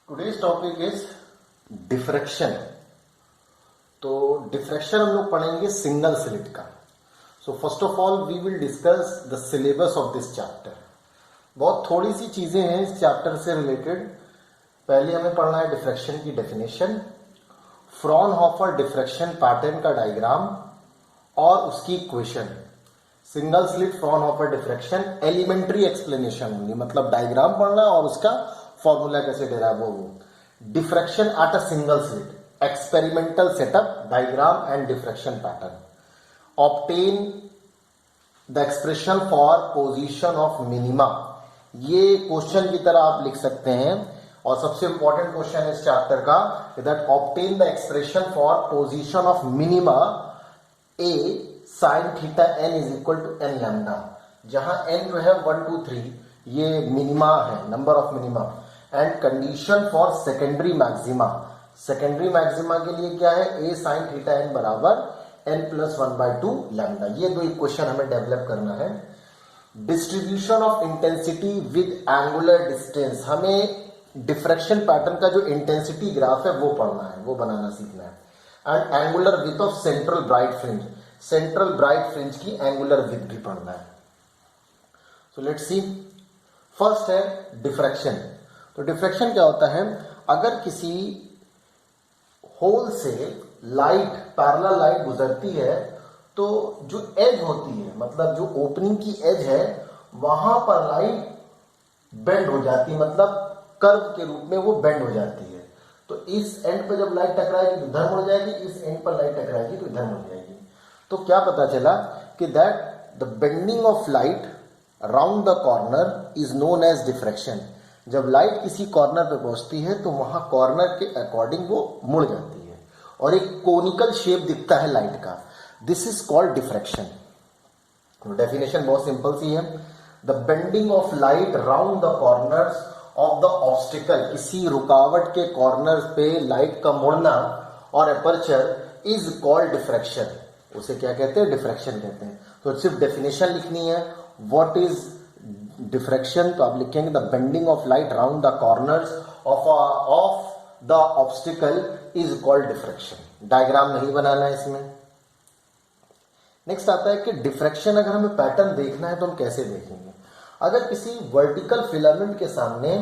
Today's topic is diffraction. तो diffraction हम लोग पढ़ेंगे सिंगल स्लिट का। So first of all we will discuss the syllabus of this chapter. बहुत थोड़ी सी चीजें हैं इस चैप्टर से रिलेटेड। पहले हमें पढ़ना है डिफ्रैक्शन की डेफिनेशन, फ्रॉनहोफर डिफ्रैक्शन पैटर्न का डायग्राम और उसकी equation. Single slit Fraunhofer diffraction elementary explanation होंगी, मतलब डायग्राम पढ़ना और उसका फॉर्मूला कैसे डेराइव हो। Diffraction at a single slit, experimental setup, diagram and diffraction pattern. Obtain the expression for position of minima. ये क्वेश्चन की तरह आप लिख सकते हैं और सबसे इंपॉर्टेंट क्वेश्चन इस चैप्टर का that obtain the expression for position of minima A sine theta N is equal to N lambda, जहां एन जो है 1 2 3 ये मिनिमा है, number of minima. And condition for secondary maxima, secondary maxima के लिए क्या है, ए साइन थीटा एन बराबर एन प्लस 1/2 लैम्डा। ये दो इक्वेशन हमें डेवलप करना है। Distribution of intensity with angular distance, हमें डिफ्रैक्शन पैटर्न का जो इंटेंसिटी ग्राफ है वो पढ़ना है, वो बनाना सीखना है। And angular width of central bright fringe, central bright fringe की एंगुलर विथ भी पढ़ना है। सो लेट्स सी, फर्स्ट है डिफ्रैक्शन। तो डिफ्रैक्शन क्या होता है, अगर किसी होल से लाइट, पैरेलल लाइट गुजरती है तो जो एज होती है, मतलब जो ओपनिंग की एज है, वहां पर लाइट बेंड हो जाती है, मतलब कर्व के रूप में वो बेंड हो जाती है। तो इस एंड पे जब लाइट टकराएगी तो इधर मुड़ जाएगी, इस एंड पर लाइट टकराएगी तो इधर मुड़ जाएगी। तो क्या पता चला कि that the bending of light around the corner is known as diffraction. जब लाइट किसी कॉर्नर पे पहुंचती है तो वहां कॉर्नर के अकॉर्डिंग वो मुड़ जाती है और एक कोनिकल शेप दिखता है लाइट का। This is called diffraction. Definition बहुत सिंपल सी है, the bending of light round the corners of the obstacle, किसी रुकावट के कॉर्नर पे लाइट का मुड़ना और अपर्चर इज कॉल्ड डिफ्रैक्शन। उसे क्या कहते हैं, डिफ्रैक्शन कहते हैं। तो सिर्फ डेफिनेशन लिखनी है, व्हाट इज डिफ्रैक्शन, तो आप लिखेंगे the bending of light round the corners of the obstacle is called diffraction. Diagram नहीं बनाना है इसमें। नेक्स्ट आता है कि डिफ्रैक्शन अगर हमें पैटर्न देखना है तो हम कैसे देखेंगे। अगर किसी वर्टिकल फिलामेंट के सामने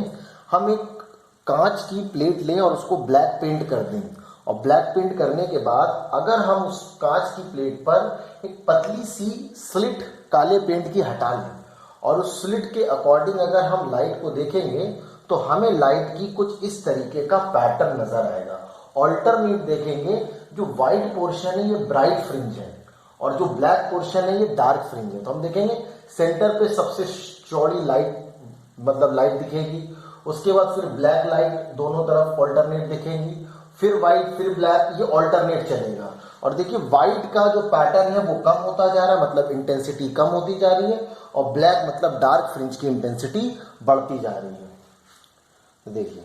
हम एक कांच की प्लेट लें और उसको ब्लैक पेंट कर दें, और ब्लैक पेंट करने के बाद अगर हम उस कांच की प्लेट पर एक पतली सी स्लिट काले पेंट की हटा लें और उस स्लिट के अकॉर्डिंग अगर हम लाइट को देखेंगे तो हमें लाइट की कुछ इस तरीके का पैटर्न नजर आएगा। ऑल्टरनेट देखेंगे, जो व्हाइट पोर्शन है ये ब्राइट फ्रिंज है और जो ब्लैक पोर्शन है ये डार्क फ्रिंज है। तो हम देखेंगे सेंटर पे सबसे चौड़ी लाइट, मतलब लाइट दिखेगी, उसके बाद फिर ब्लैक लाइट दोनों तरफ ऑल्टरनेट दिखेंगी, फिर व्हाइट फिर ब्लैक, ये ऑल्टरनेट चलेगा। और देखिए व्हाइट का जो पैटर्न है वो कम होता जा रहा है, मतलब इंटेंसिटी कम होती जा रही है, और ब्लैक मतलब डार्क फ्रिंज की इंटेंसिटी बढ़ती जा रही है। तो देखिए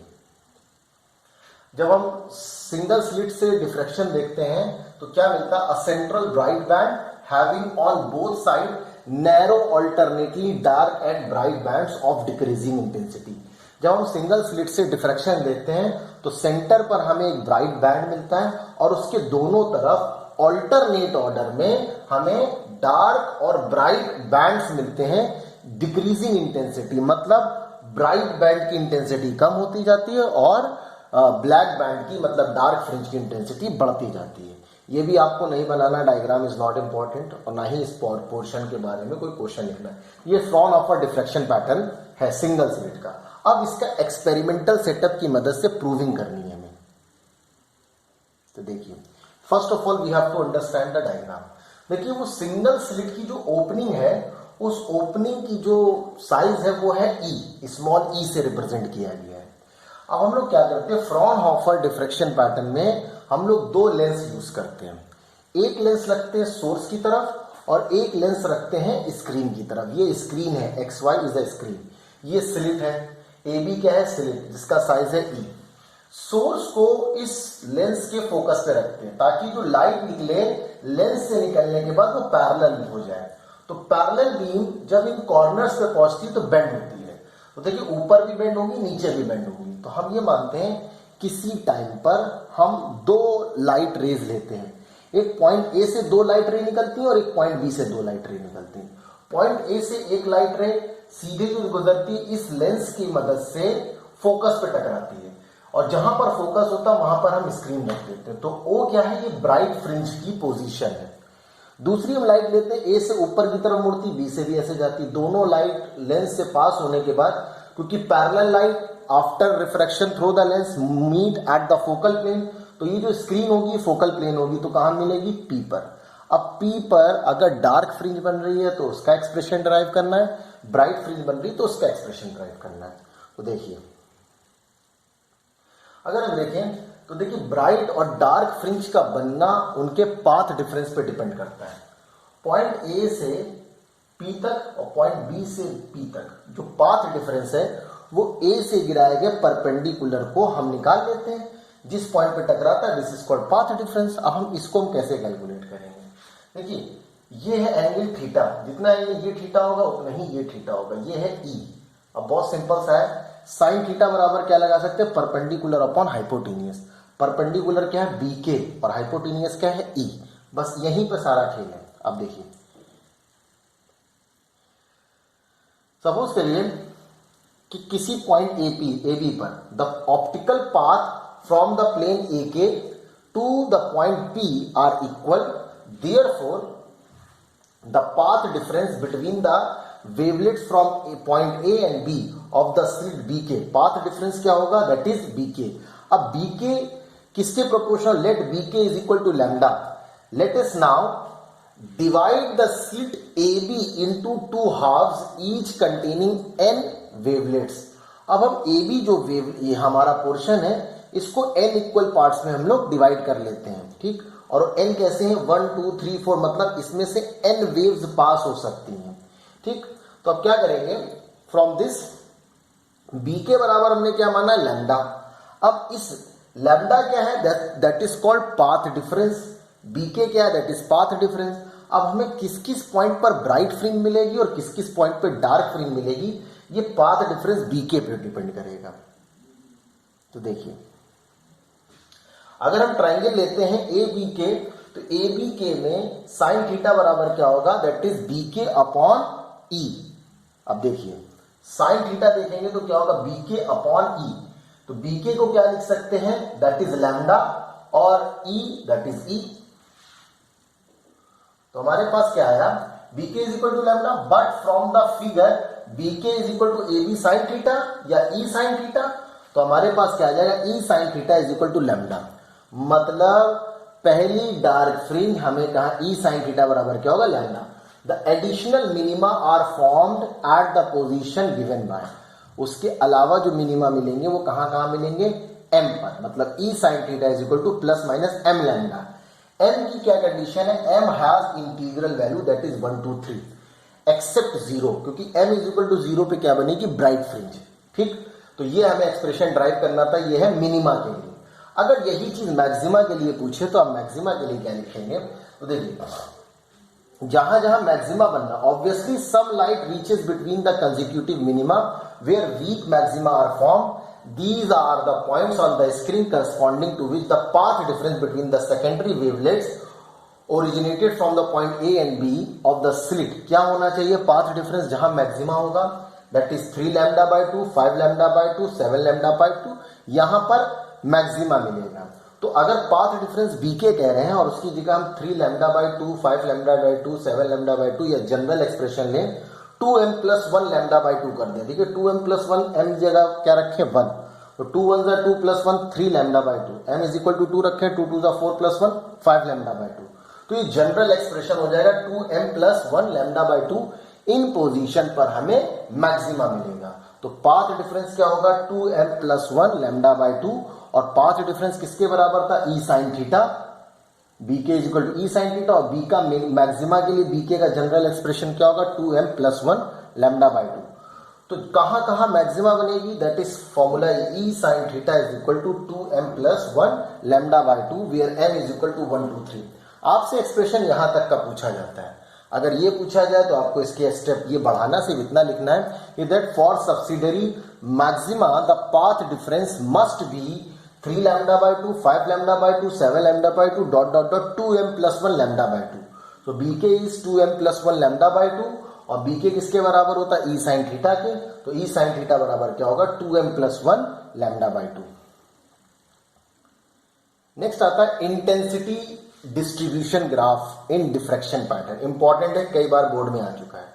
जब हम सिंगल स्लिट से डिफ्रैक्शन देखते हैं तो क्या मिलता है, a central bright band having on both side narrow alternately dark and bright bands of decreasing intensity. जब हम सिंगल स्लिट से डिफ्रैक्शन देखते हैं तो सेंटर पर हमें एक ब्राइट बैंड मिलता है और उसके दोनों तरफ ऑल्टरनेट ऑर्डर में हमें डार्क और ब्राइट बैंड्स मिलते हैं डिक्रीजिंग इंटेंसिटी, मतलब ब्राइट बैंड की इंटेंसिटी कम होती जाती है और ब्लैक बैंड की, मतलब डार्क फ्रिंज की इंटेंसिटी बढ़ती जाती है। ये भी आपको नहीं बनाना, डायग्राम इज नॉट इंपॉर्टेंट, और ना ही इस पोर्शन के बारे में कोई क्वेश्चन लिखना है। ये फ्रॉनहोफर डिफ्रैक्शन पैटर्न है सिंगल स्लिट का। अब इसका एक्सपेरिमेंटल सेटअप की मदद से प्रूविंग करनी है हमें। तो देखिए first of all we have to understand the diagram. देखिए वो सिंगल स्लिट की जो ओपनिंग है, उस ओपनिंग की जो साइज है वो है ई, स्मॉल ई से रिप्रेजेंट किया गया है। अब हम लोग क्या करते हैं, फ्रॉनहोफर डिफ्रैक्शन पैटर्न में हम लोग दो लेंस यूज करते हैं। एक लेंस रखते हैं सोर्स की तरफ और एक लेंस रखते हैं स्क्रीन की तरफ। ये स्क्रीन है, X Y is a screen, ये स्लिट है, ए बी क्या है, स्लिट, जिसका साइज है ई। सोर्स को इस लेंस के फोकस पे रखते हैं ताकि जो लाइट निकले लेंस से निकलने के बाद वो पैरेलल हो जाए। तो पैरेलल बीम जब इन कॉर्नर्स पे पहुंचती है तो बेंड होती है। तो देखिए ऊपर भी बेंड होगी, नीचे भी बेंड होगी। तो हम ये मानते हैं किसी टाइम पर हम दो लाइट रेज लेते हैं, एक पॉइंट ए से दो लाइट रे निकलती है और एक पॉइंट बी से दो लाइट रे निकलती है। पॉइंट ए से एक लाइट रे सीधे जो गुजरती है इस लेंस की मदद से फोकस पे टकराती है, और जहां पर फोकस होता है वहां पर हम स्क्रीन रख देते हैं। तो ओ क्या है, ये ब्राइट फ्रिंज की पोजीशन है। दूसरी हम लाइट लेते हैं, ए से ऊपर की तरफ मुड़ती, बी से भी ऐसे जाती। दोनों लाइट लेंस से पास होने के बाद, क्योंकि parallel light after refraction through the lens meet at the focal plane, तो ये जो स्क्रीन होगी फोकल प्लेन होगी, तो कहां मिलेगी, पी पर। अब पी पर अगर डार्क फ्रिंज बन रही है तो उसका एक्सप्रेशन डिराइव करना है, ब्राइट फ्रिंज बन रही है तो उसका एक्सप्रेशन डिराइव करना है। तो देखिए, अगर हम देखें तो देखिए ब्राइट और डार्क फ्रिंज का बनना उनके पाथ डिफरेंस पे डिपेंड करता है। पॉइंट ए से पी तक और पॉइंट बी से पी तक जो पाथ डिफरेंस है वो ए से गिराए गए परपेंडिकुलर को हम निकाल लेते हैं, जिस पॉइंट पे टकराता है this is called path difference. अब हम इसको हम कैसे कैलकुलेट करेंगे, देखिए ये है एंगल थीटा, जितना एंगल ये थीटा होगा उतना ही ये थीटा होगा, ये है ई। अब बहुत सिंपल सा है, साइन थीटा बराबर क्या लगा सकते हैं, परपेंडिकुलर अपॉन हाइपोटेनियस। परपेंडिकुलर क्या है, बीके, और हाइपोटेनियस क्या है, ई। बस यहीं पर सारा खेल है। अब देखिए, सपोज करिए कि किसी पॉइंट ए बी पर the optical path from the plane A K to the point P are equal, therefore the path difference between the wavelets from point A and B of the slit B K, path difference क्या होगा, that is B के। अब B K किसके proportional, let B K is equal to lambda. Let us now divide the slit AB into two halves each containing n wavelets। अब हम AB जो ये हमारा पोर्शन है इसको n इक्वल पार्ट्स में हम लोग डिवाइड कर लेते हैं, ठीक। और n कैसे हैं, 1 2 3 4, मतलब इसमें से n वेव्स पास हो सकती हैं, ठीक। तो अब क्या करेंगे, फ्रॉम दिस b के बराबर हमने क्या माना, लैम्डा। अब इस लैम्डा क्या है, that is called path difference. b के क्या है, दैट इज पाथ डिफरेंस। अब हमें किस किस पॉइंट पर ब्राइट फ्रिंज मिलेगी और किस किस पॉइंट पर डार्क फ्रिंज मिलेगी, ये पाथ डिफरेंस बी के पे डिपेंड करेगा। तो देखिए, अगर हम ट्राइंगल लेते हैं ए बी के, तो ए बी के में साइन थीटा बराबर क्या होगा, दैट इज बी के अपॉन ई। अब देखिए साइन थीटा देखेंगे तो क्या होगा, बी के अपॉन ई। तो बी के को क्या लिख सकते हैं, दैट इज लैम्डा, और ई दैट इज ई। तो हमारे पास क्या आया, B K is equal to lambda, but from the figure B K is equal to A B sine theta या ई साइन थीटा, तो हमारे पास क्या आ जाएगा, E sine theta is equal to lambda. मतलब पहली डार्क फ्रिंज हमें कहा ई साइन थीटा बराबर क्या होगा, lambda. The additional minima are formed at the position given by, उसके अलावा जो मिनिमा मिलेंगे वो कहां कहां मिलेंगे, एम पर। मतलब E sine theta is equal to plus minus M lambda. m की क्या कंडीशन है, m has integral value that is 1 2 3 except 0, क्योंकि m इज इक्वल टू 0 पे क्या बनेगी, ब्राइट फ्रिंज, ठीक। तो ये हमें एक्सप्रेशन ड्राइव करना था, ये है मिनिमा के लिए। अगर यही चीज मैक्सिमा के लिए पूछे तो आप मैक्सिमा के लिए क्या लिखेंगे, तो देखिए जहां जहां मैक्सिमा बनना, obviously some light reaches between the consecutive minima where weak maxima are form. These are the points on the screen corresponding to which the path difference between the secondary wavelets originated from the point A and B of the slit क्या होना चाहिए, path difference जहां maxima होगा, that is 3 lambda by 2, 5 lambda by 2, 7 lambda by 2, यहां पर maxima मिलेगा। तो अगर पाथ डिफरेंस बीके कह रहे हैं और उसकी जगह हम 3 lambda by 2, 5 lambda by 2, 7 lambda by 2 या जनरल एक्सप्रेशन लें, 2m प्लस 1 लैम्डा बाई 2 कर दें। देखिए 2m प्लस 1, m जगह क्या रखें, 1, तो 2 1 जा 2 plus 1 3 lambda by 2, m is equal to 2 रखें, 2 2 जा 4 प्लस 1 5 लैम्डा बाई 2। तो ये जनरल एक्सप्रेशन हो जाएगा 2m plus 1 lambda by 2। In position पर हमें मैक्सिमा मिलेगा। तो पाथ डिफरेंस क्या होगा, 2m प्लस 1 लैम्डा बाई 2, और पाथ डिफरेंस किसके बराबर था, E sine theta. B K is equal to E sine theta, और बी का मैक्सिमा के लिए बी के का जनरल एक्सप्रेशन क्या होगा, 2m प्लस 1 लैम्डा बाई 2। तो कहां कहां मैक्सिमा बनेगी, that is formula E sine theta is equal to 2m plus 1 lambda by 2 where m is equal to 1 2 3। आपसे एक्सप्रेशन यहां तक का पूछा जाता है। अगर ये पूछा जाए तो आपको इसके स्टेप ये बढ़ाना, सिर्फ इतना लिखना है that for subsidiary maxima the path difference must be 3 lambda by 2, 5 lambda by 2, 7 lambda by 2 dot dot dot 2m plus 1 lambda by 2. तो bk is 2m plus 1 lambda by 2 और bk किसके बराबर होता है? e साइन थीटा के. तो e sine theta बराबर क्या होगा? 2m plus 1 lambda by 2. Next आता है इंटेंसिटी डिस्ट्रीब्यूशन ग्राफ इन डिफ्रैक्शन पैटर्न. इंपॉर्टेंट है, कई बार बोर्ड में आ चुका है.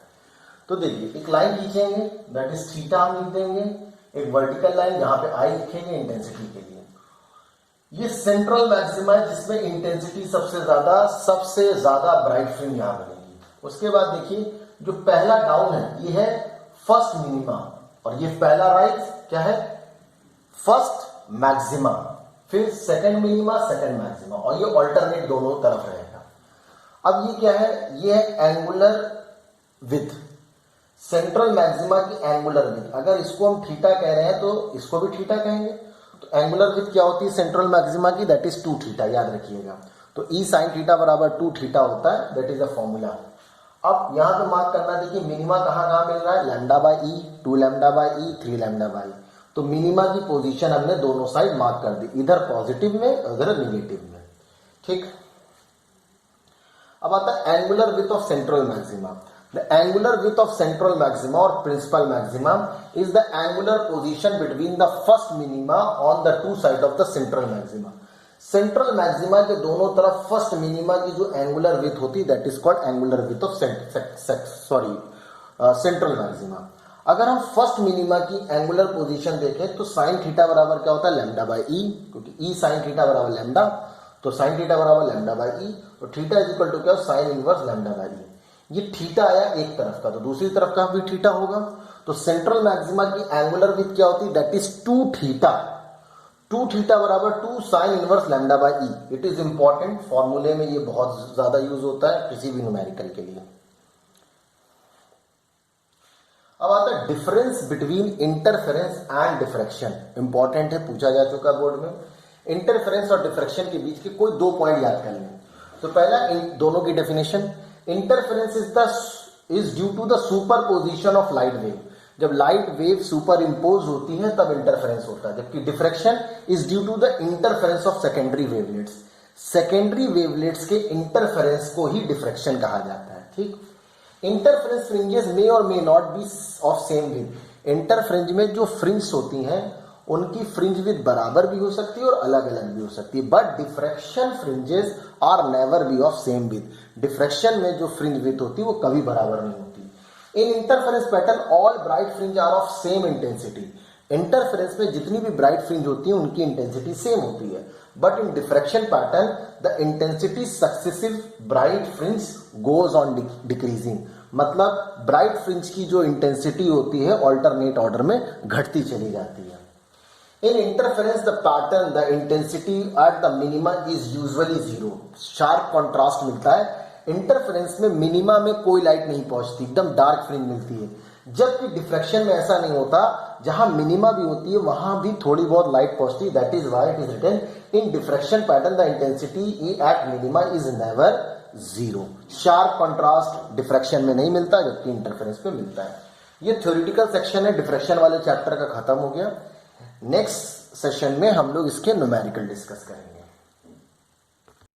तो देखिए एक लाइन खींचेंगे दैट इज थीटा हम लिख देंगे, एक वर्टिकल लाइन जहां पे आई लिखेंगे इंटेंसिटी के लिए. ये सेंट्रल मैक्सिमा है जिसमें इंटेंसिटी सबसे ज्यादा ब्राइट फ्रिंज यहां बनेगी. उसके बाद देखिए जो पहला डाउन है ये है फर्स्ट मिनिमा और ये पहला राइज क्या है? First maxima. फिर सेकंड मिनिमा, सेकंड मैक्सिमा और ये ऑल्टरनेट दोनों तरफ रहेगा. अब ये क्या है? ये है एंगुलर विथ. सेंट्रल मैक्सिमा की एंगुलर विथ, अगर इसको हम थीटा कह रहे हैं तो इसको भी थीटा कहेंगे. तो एंगुलर विथ क्या होती है सेंट्रल मैक्सिमा की? दैट इज 2 थीटा, याद रखिएगा. तो ई साइन थीटा बराबर 2 थीटा होता है, दैट इज अ फॉर्मूला. अब यहां पे मार्क करना, देखिए मिनिमा कहां मिल रहा है? Lambda by E, 2 lambda by E, 3 lambda by. तो मिनिमा की पोजीशन हमने दोनों साइड मार्क कर दी, इधर पॉजिटिव में उधर नेगेटिव में. ठीक. अब आता है angular width of central maxima. The angular width of central maxima और principal maxima is the angular position between the first minima on the 2 side of the central maxima. Central maxima के दोनों तरफ first minima की जो angular width होती है that is called angular width of central maxima. अगर हम first minima की एंगुलर पोजीशन देखें तो साइन थीटा बराबर क्या होता है? लैम्डा बाय ई, क्योंकि ई साइन थीटा बराबर लैम्डा. तो साइन थीटा बराबर लैम्डा बाय ई. तो थीटा इज इक्वल टू क्या? साइन इनवर्स लैम्डा बाय ई. ये थीटा आया एक तरफ का, तो दूसरी तरफ का भी थीटा होगा. तो सेंट्रल मैक्सिमा की एंगुलर विथ क्या होती है? That is 2 theta. 2 थीटा बराबर 2 sine inverse lambda by E. It is important, फॉर्मूले में ये बहुत ज्यादा यूज होता है किसी भी न्यूमेरिकल के लिए. अब आता है difference between interference and diffraction. Important है, पूछा जा चुका बोर्ड में. इंटरफेरेंस और डिफ्रैक्शन के बीच के कोई 2 पॉइंट याद कर लें. तो पहला इन दोनों की definition, interference is due to the superposition of light wave. जब लाइट वेव सुपर इम्पोज होती है तब इंटरफेरेंस होता है, जबकि diffraction is due to the interference of secondary wavelets. Secondary wavelets के इंटरफेरेंस को ही डिफ्रैक्शन कहा जाता है. ठीक. इंटरफ्रिंज fringes may or may not be of same width. Interference में जो फ्रिंज होती हैं उनकी फ्रिंज विथ बराबर भी हो सकती है और अलग अलग भी हो सकती है. But diffraction fringes are never be of same width. Diffraction में जो फ्रिंज विथ होती है वो कभी बराबर नहीं होती. In interference pattern all bright fringe are of same intensity. Interference में जितनी भी ब्राइट फ्रिंज होती है उनकी इंटेंसिटी सेम होती है. But in diffraction pattern the intensity successive bright fringe goes on decreasing. मतलब ब्राइट फ्रिंज की जो इंटेंसिटी होती है ऑल्टरनेट ऑर्डर में घटती चली जाती है. In interference the pattern the intensity at the minima is usually 0. Sharp contrast मिलता है. इंटरफेरेंस में मिनिमा में कोई लाइट नहीं पहुंचती, एकदम डार्क फ्रिंज मिलती है. जबकि डिफ्रैक्शन में ऐसा नहीं होता, जहां मिनिमा भी होती है वहां भी थोड़ी बहुत लाइट पहुंचती है. That is why it is written in diffraction pattern the intensity at minima is never 0. Sharp contrast diffraction में नहीं मिलता जबकि इंटरफेरेंस में मिलता है. ये थ्योरेटिकल सेक्शन है, डिफ्रैक्शन वाले चैप्टर का खत्म हो गया. नेक्स्ट सेशन में हम लोग इसके न्यूमेरिकल डिस्कस करेंगे.